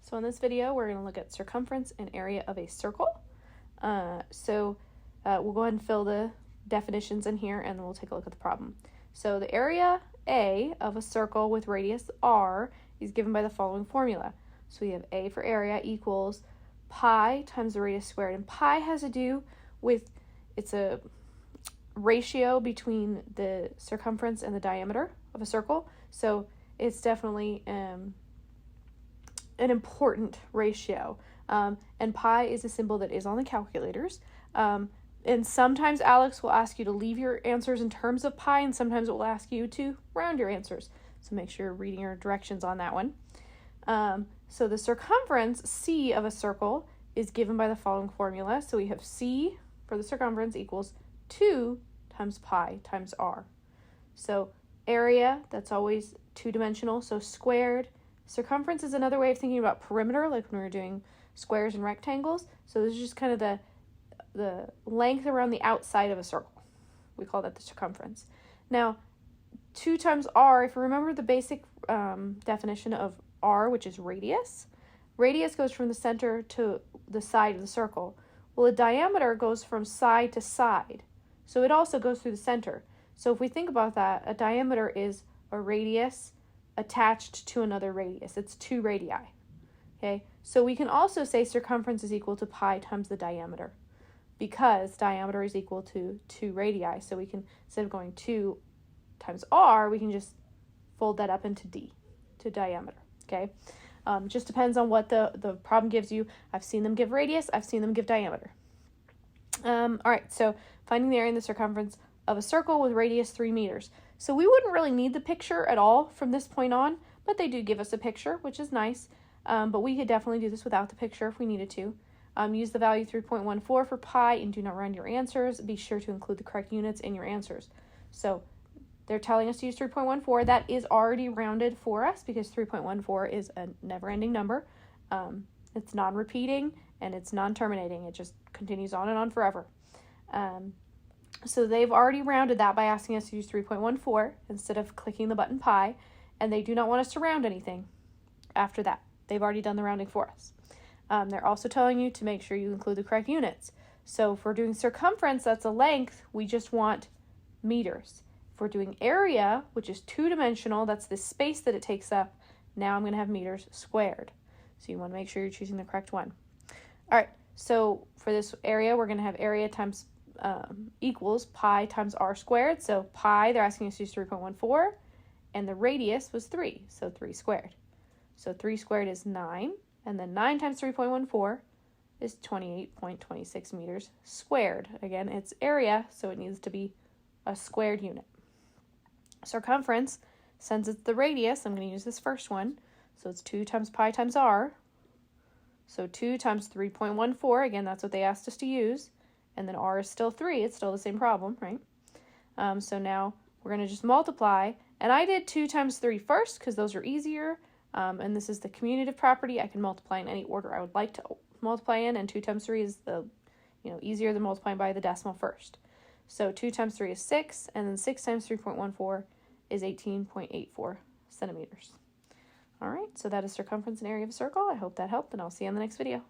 So in this video, we're going to look at circumference and area of a circle. We'll go ahead and fill the definitions in here, and then we'll take a look at the problem. So the area A of a circle with radius r is given by the following formula. So we have A for area equals pi times the radius squared, and pi has to do with, it's a ratio between the circumference and the diameter of a circle. So it's definitely an important ratio. And pi is a symbol that is on the calculators. And sometimes Alex will ask you to leave your answers in terms of pi, and sometimes it will ask you to round your answers. So make sure you're reading your directions on that one. So the circumference, C, of a circle is given by the following formula. So we have C for the circumference equals 2 times pi times r. So area, that's always two-dimensional, so squared. Circumference is another way of thinking about perimeter, like when we were doing squares and rectangles. So this is just kind of the length around the outside of a circle. We call that the circumference. Now, 2 times r, if you remember the basic definition of r, which is radius. Radius goes from the center to the side of the circle. Well, a diameter goes from side to side, so it also goes through the center. So if we think about that, a diameter is a radius attached to another radius. It's 2 radii. Okay, so we can also say circumference is equal to pi times the diameter, because diameter is equal to 2 radii. So we can, instead of going 2 times r, we can just fold that up into d, to diameter. Okay, just depends on what the problem gives you. I've seen them give radius, I've seen them give diameter. All right, so finding the area and the circumference of a circle with radius 3 meters. So we wouldn't really need the picture at all from this point on, but they do give us a picture, which is nice. But we could definitely do this without the picture if we needed to. Use the value 3.14 for pi and do not round your answers. Be sure to include the correct units in your answers. So they're telling us to use 3.14. That is already rounded for us because 3.14 is a never-ending number. It's non-repeating and it's non-terminating. It just continues on and on forever. So they've already rounded that by asking us to use 3.14 instead of clicking the button pi, and they do not want us to round anything after that. They've already done the rounding for us. They're also telling you to make sure you include the correct units. So if we're doing circumference, that's a length, we just want meters. If we're doing area, which is two-dimensional, that's the space that it takes up, now I'm going to have meters squared. So you want to make sure you're choosing the correct one. All right, so for this area, we're going to have area times equals pi times r squared. So pi, they're asking us to use 3.14, and the radius was 3, so 3 squared. So 3 squared is 9, and then 9 times 3.14 is 28.26 meters squared. Again, it's area, so it needs to be a squared unit. Circumference, since it's the radius, I'm going to use this first one. So it's 2 times pi times r. So 2 times 3.14, again, that's what they asked us to use. And then r is still 3. It's still the same problem, right? So now we're going to just multiply. And I did 2 times 3 first because those are easier. And this is the commutative property. I can multiply in any order I would like to multiply in. And 2 times 3 is easier than multiplying by the decimal first. So 2 times 3 is 6. And then 6 times 3.14 is 18.84 centimeters. All right, so that is circumference and area of a circle. I hope that helped, and I'll see you on the next video.